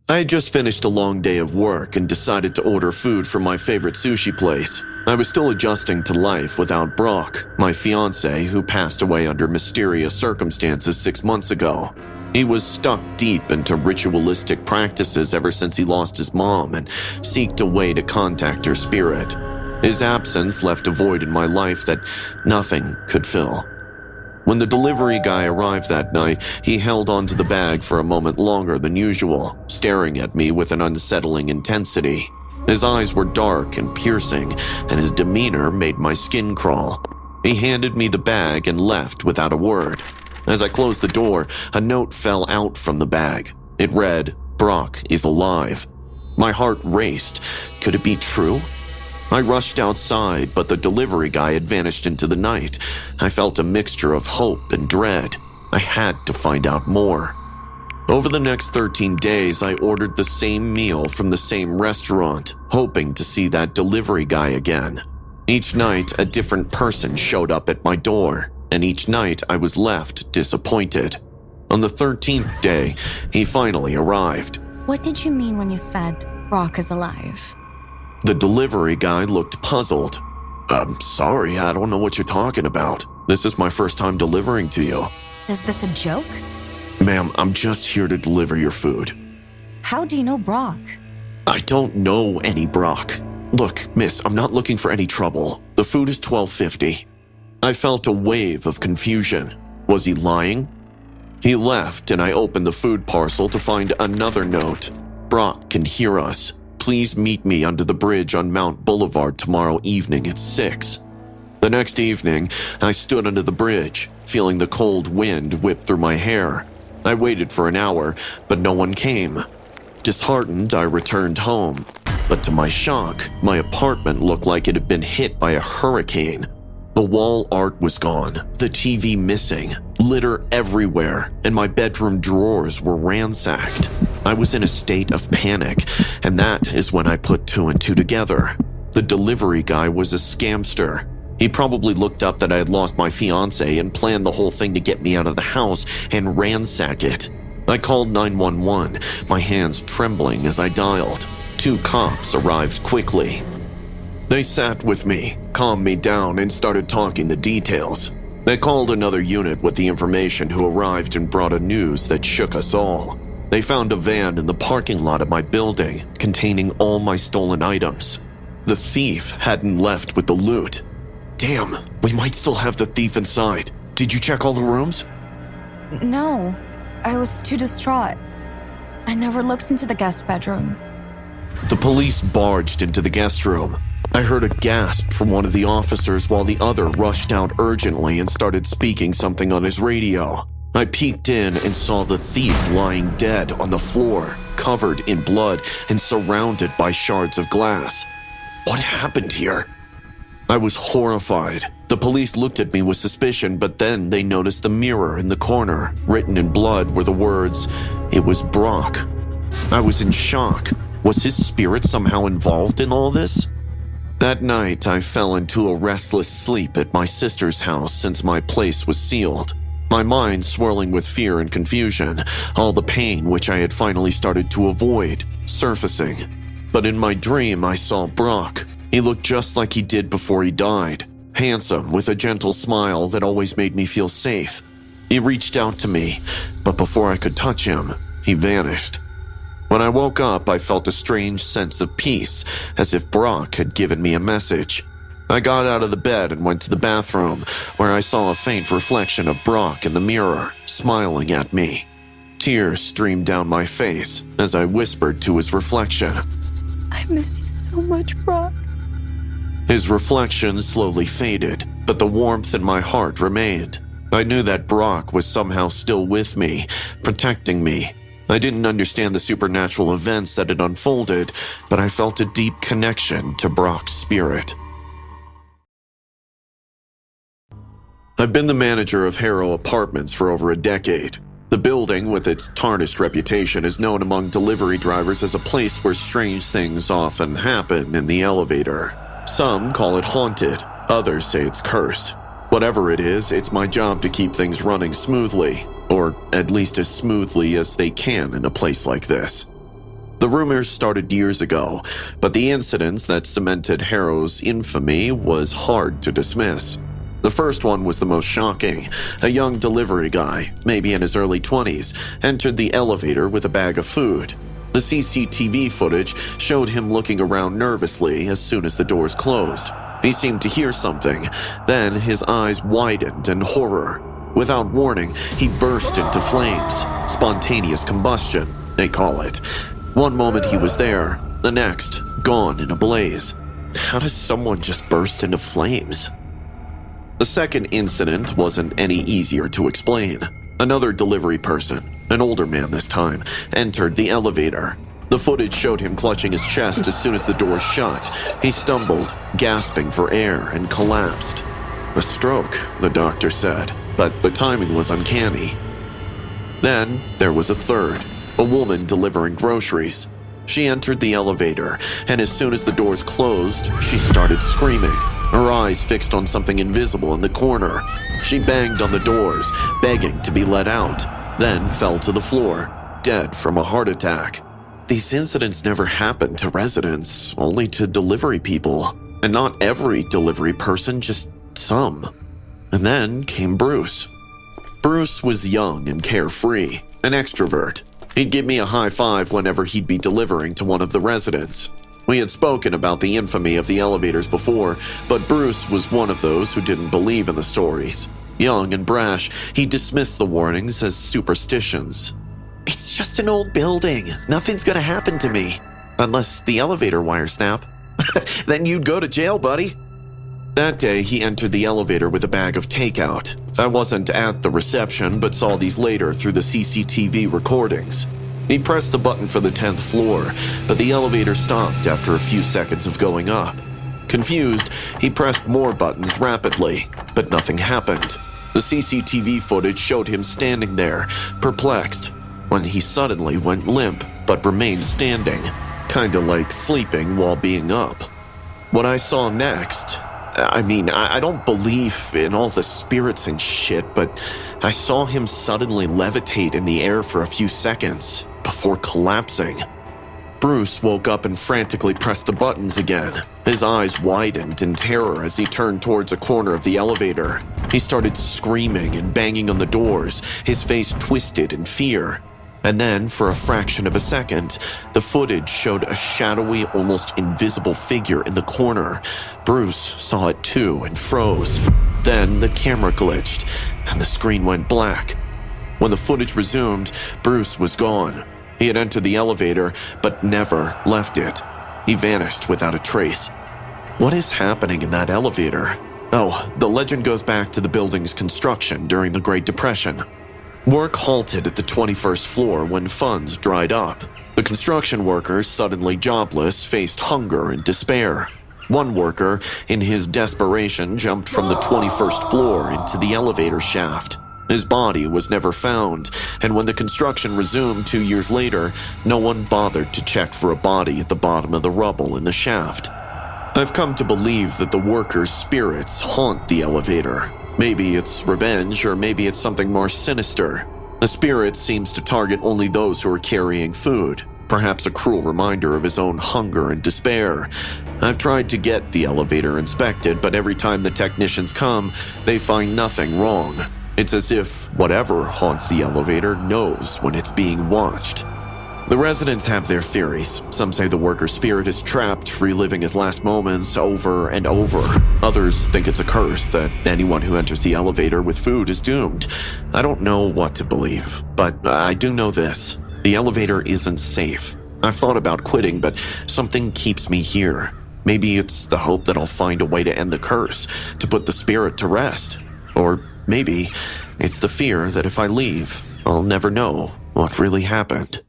I had just finished a long day of work and decided to order food from my favorite sushi place. I was still adjusting to life without Brock, my fiancé, who passed away under mysterious circumstances 6 months ago. He was stuck deep into ritualistic practices ever since he lost his mom and seeked a way to contact her spirit. His absence left a void in my life that nothing could fill. When the delivery guy arrived that night, he held onto the bag for a moment longer than usual, staring at me with an unsettling intensity. His eyes were dark and piercing, and his demeanor made my skin crawl. He handed me the bag and left without a word. As I closed the door, a note fell out from the bag. It read, "Brock is alive." My heart raced. Could it be true? I rushed outside, but the delivery guy had vanished into the night. I felt a mixture of hope and dread. I had to find out more. Over the next 13 days, I ordered the same meal from the same restaurant, hoping to see that delivery guy again. Each night, a different person showed up at my door, and each night I was left disappointed. On the 13th day, he finally arrived. What did you mean when you said Brock is alive? The delivery guy looked puzzled. "I'm sorry, I don't know what you're talking about. This is my first time delivering to you." Is this a joke? "Ma'am, I'm just here to deliver your food." How do you know Brock? "I don't know any Brock. Look, miss, I'm not looking for any trouble. The food is $12.50. I felt a wave of confusion. Was he lying? He left, and I opened the food parcel to find another note. "Brock can hear us. Please meet me under the bridge on Mount Boulevard tomorrow evening at 6. The next evening, I stood under the bridge, feeling the cold wind whip through my hair. I waited for an hour, but no one came. Disheartened, I returned home. But to my shock, my apartment looked like it had been hit by a hurricane. The wall art was gone, the TV missing, litter everywhere, and my bedroom drawers were ransacked. I was in a state of panic, and that is when I put two and two together. The delivery guy was a scamster. He probably looked up that I had lost my fiancé and planned the whole thing to get me out of the house and ransack it. I called 911, my hands trembling as I dialed. 2 cops arrived quickly. They sat with me, calmed me down, and started talking the details. They called another unit with the information who arrived and brought a news that shook us all. They found a van in the parking lot of my building containing all my stolen items. The thief hadn't left with the loot. Damn, we might still have the thief inside. Did you check all the rooms? No, I was too distraught. I never looked into the guest bedroom. The police barged into the guest room. I heard a gasp from one of the officers while the other rushed out urgently and started speaking something on his radio. I peeked in and saw the thief lying dead on the floor, covered in blood and surrounded by shards of glass. What happened here? I was horrified. The police looked at me with suspicion, but then they noticed the mirror in the corner. Written in blood were the words, "It was Brock." I was in shock. Was his spirit somehow involved in all this? That night, I fell into a restless sleep at my sister's house since my place was sealed. My mind swirling with fear and confusion, all the pain which I had finally started to avoid, surfacing. But in my dream, I saw Brock. He looked just like he did before he died, handsome with a gentle smile that always made me feel safe. He reached out to me, but before I could touch him, he vanished. When I woke up, I felt a strange sense of peace, as if Brock had given me a message. I got out of the bed and went to the bathroom, where I saw a faint reflection of Brock in the mirror, smiling at me. Tears streamed down my face as I whispered to his reflection, I miss you so much, Brock. His reflection slowly faded, but the warmth in my heart remained. I knew that Brock was somehow still with me, protecting me. I didn't understand the supernatural events that had unfolded, but I felt a deep connection to Brock's spirit. I've been the manager of Harrow Apartments for over a decade. The building, with its tarnished reputation, is known among delivery drivers as a place where strange things often happen in the elevator. Some call it haunted, others say it's cursed. Whatever it is, it's my job to keep things running smoothly, or at least as smoothly as they can in a place like this. The rumors started years ago, but the incidents that cemented Harrow's infamy was hard to dismiss. The first one was the most shocking. A young delivery guy, maybe in his early 20s, entered the elevator with a bag of food. The CCTV footage showed him looking around nervously as soon as the doors closed. He seemed to hear something. Then his eyes widened in horror. Without warning, he burst into flames. Spontaneous combustion, they call it. One moment he was there, the next, gone in a blaze. How does someone just burst into flames? The second incident wasn't any easier to explain. Another delivery person, an older man this time, entered the elevator. The footage showed him clutching his chest as soon as the door shut. He stumbled, gasping for air, and collapsed. A stroke, the doctor said, but the timing was uncanny. Then there was a third, a woman delivering groceries. She entered the elevator, and as soon as the doors closed, she started screaming, her eyes fixed on something invisible in the corner. She banged on the doors, begging to be let out, then fell to the floor, dead from a heart attack. These incidents never happened to residents, only to delivery people. And not every delivery person, just some. And then came Bruce. Bruce was young and carefree, an extrovert. He'd give me a high five whenever he'd be delivering to one of the residents. We had spoken about the infamy of the elevators before, but Bruce was one of those who didn't believe in the stories. Young and brash, he dismissed the warnings as superstitions. It's just an old building. Nothing's gonna happen to me. Unless the elevator wires snap. Then you'd go to jail, buddy. That day, he entered the elevator with a bag of takeout. I wasn't at the reception, but saw these later through the CCTV recordings. He pressed the button for the 10th floor, but the elevator stopped after a few seconds of going up. Confused, he pressed more buttons rapidly, but nothing happened. The CCTV footage showed him standing there, perplexed, when he suddenly went limp, but remained standing, kinda like sleeping while being up. What I saw next, I don't believe in all the spirits and shit, but I saw him suddenly levitate in the air for a few seconds, before collapsing. Bruce woke up and frantically pressed the buttons again. His eyes widened in terror as he turned towards a corner of the elevator. He started screaming and banging on the doors, his face twisted in fear. And then, for a fraction of a second, the footage showed a shadowy, almost invisible figure in the corner. Bruce saw it too and froze. Then the camera glitched, and the screen went black. When the footage resumed, Bruce was gone. He had entered the elevator, but never left it. He vanished without a trace. What is happening in that elevator? Oh, the legend goes back to the building's construction during the Great Depression. Work halted at the 21st floor when funds dried up. The construction workers, suddenly jobless, faced hunger and despair. One worker, in his desperation, jumped from the 21st floor into the elevator shaft. His body was never found, and when the construction resumed 2 years later, no one bothered to check for a body at the bottom of the rubble in the shaft. I've come to believe that the workers' spirits haunt the elevator. Maybe it's revenge, or maybe it's something more sinister. The spirit seems to target only those who are carrying food, perhaps a cruel reminder of his own hunger and despair. I've tried to get the elevator inspected, but every time the technicians come, they find nothing wrong. It's as if whatever haunts the elevator knows when it's being watched. The residents have their theories. Some say the worker's spirit is trapped, reliving his last moments over and over. Others think it's a curse that anyone who enters the elevator with food is doomed. I don't know what to believe, but I do know this. The elevator isn't safe. I've thought about quitting, but something keeps me here. Maybe it's the hope that I'll find a way to end the curse, to put the spirit to rest. Or maybe it's the fear that if I leave, I'll never know what really happened.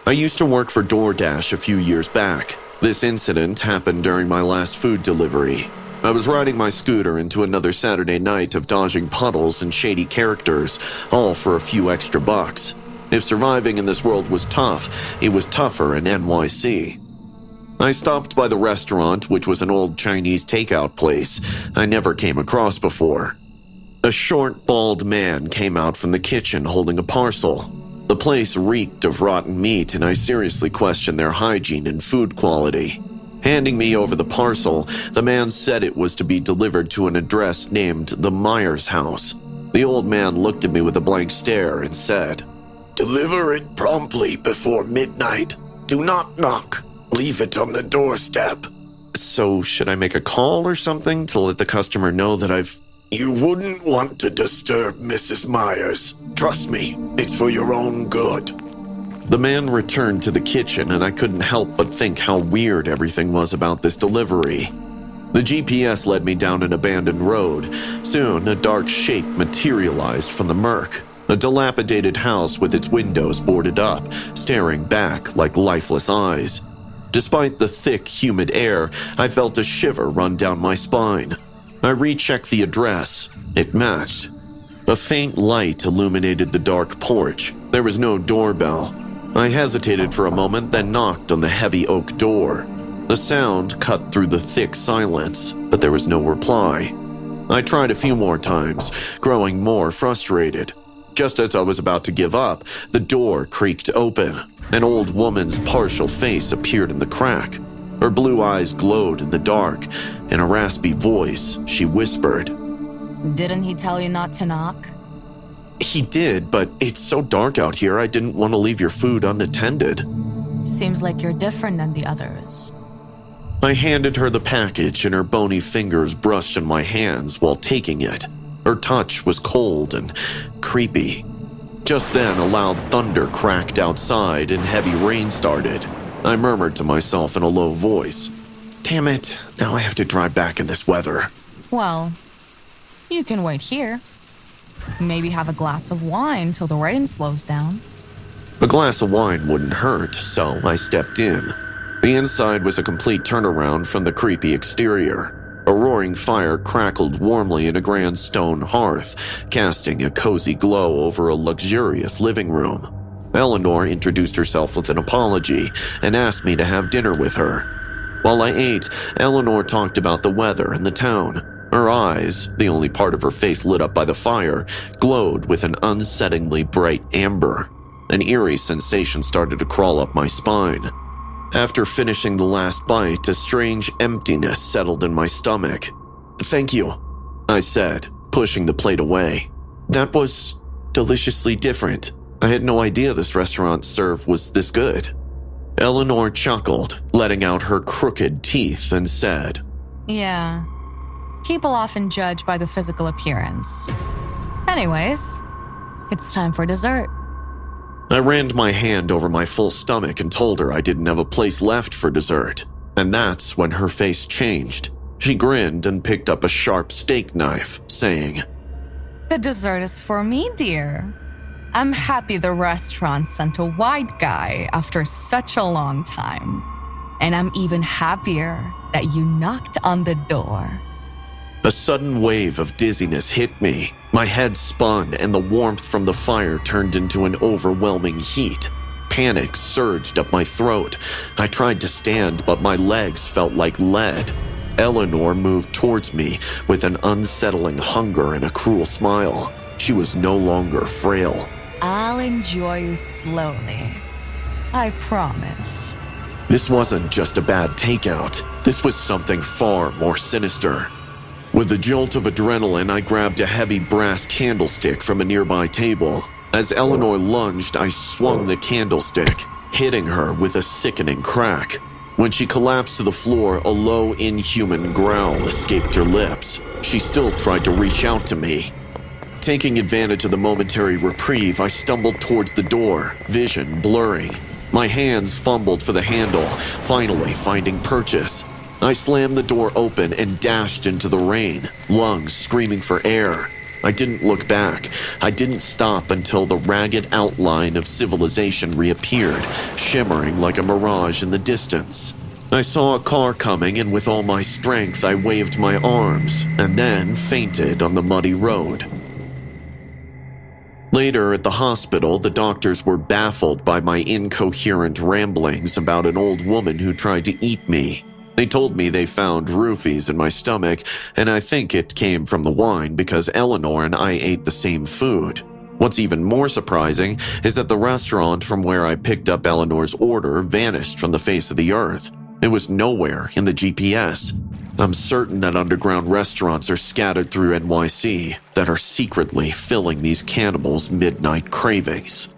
I used to work for DoorDash a few years back. This incident happened during my last food delivery. I was riding my scooter into another Saturday night of dodging puddles and shady characters, all for a few extra bucks. If surviving in this world was tough, it was tougher in NYC. I stopped by the restaurant, which was an old Chinese takeout place I never came across before. A short, bald man came out from the kitchen holding a parcel. The place reeked of rotten meat, and I seriously questioned their hygiene and food quality. Handing me over the parcel, the man said it was to be delivered to an address named the Myers house. The old man looked at me with a blank stare and said, "Deliver it promptly before midnight. Do not knock. Leave it on the doorstep." So should I make a call or something to let the customer know that I've... You wouldn't want to disturb Mrs. Myers. Trust me, it's for your own good. The man returned to the kitchen, and I couldn't help but think how weird everything was about this delivery. The GPS led me down an abandoned road. Soon, a dark shape materialized from the murk. A dilapidated house with its windows boarded up, staring back like lifeless eyes. Despite the thick, humid air, I felt a shiver run down my spine. I rechecked the address. It matched. A faint light illuminated the dark porch. There was no doorbell. I hesitated for a moment, then knocked on the heavy oak door. The sound cut through the thick silence, but there was no reply. I tried a few more times, growing more frustrated. Just as I was about to give up, the door creaked open. An old woman's partial face appeared in the crack. Her blue eyes glowed in the dark. In a raspy voice, she whispered, Didn't he tell you not to knock? "He did, but it's so dark out here, I didn't want to leave your food unattended." Seems like you're different than the others. I handed her the package, and her bony fingers brushed on my hands while taking it. Her touch was cold and creepy. Just then, a loud thunder cracked outside and heavy rain started. I murmured to myself in a low voice, "Damn it, now I have to drive back in this weather." Well, you can wait here. Maybe have a glass of wine till the rain slows down. A glass of wine wouldn't hurt, so I stepped in. The inside was a complete turnaround from the creepy exterior. A roaring fire crackled warmly in a grand stone hearth, casting a cozy glow over a luxurious living room. Eleanor introduced herself with an apology and asked me to have dinner with her. While I ate, Eleanor talked about the weather and the town. Her eyes, the only part of her face lit up by the fire, glowed with an unsettlingly bright amber. An eerie sensation started to crawl up my spine. After finishing the last bite, a strange emptiness settled in my stomach. "Thank you," I said, pushing the plate away. "That was deliciously different. I had no idea this restaurant serve was this good." Eleanor chuckled, letting out her crooked teeth, and said, Yeah. People often judge by the physical appearance. Anyways, it's time for dessert. I ran my hand over my full stomach and told her I didn't have a place left for dessert. And that's when her face changed. She grinned and picked up a sharp steak knife, saying, The dessert is for me, dear. I'm happy the restaurant sent a white guy after such a long time. And I'm even happier that you knocked on the door. A sudden wave of dizziness hit me. My head spun, and the warmth from the fire turned into an overwhelming heat. Panic surged up my throat. I tried to stand, but my legs felt like lead. Eleanor moved towards me with an unsettling hunger and a cruel smile. She was no longer frail. I'll enjoy you slowly. I promise. This wasn't just a bad takeout. This was something far more sinister. With a jolt of adrenaline, I grabbed a heavy brass candlestick from a nearby table. As Eleanor lunged, I swung the candlestick, hitting her with a sickening crack. When she collapsed to the floor, a low, inhuman growl escaped her lips. She still tried to reach out to me. Taking advantage of the momentary reprieve, I stumbled towards the door, vision blurring. My hands fumbled for the handle, finally finding purchase. I slammed the door open and dashed into the rain, lungs screaming for air. I didn't look back. I didn't stop until the ragged outline of civilization reappeared, shimmering like a mirage in the distance. I saw a car coming, and with all my strength, I waved my arms, and then fainted on the muddy road. Later at the hospital, the doctors were baffled by my incoherent ramblings about an old woman who tried to eat me. They told me they found roofies in my stomach, and I think it came from the wine because Eleanor and I ate the same food. What's even more surprising is that the restaurant from where I picked up Eleanor's order vanished from the face of the earth. It was nowhere in the GPS. I'm certain that underground restaurants are scattered through NYC that are secretly filling these cannibals' midnight cravings.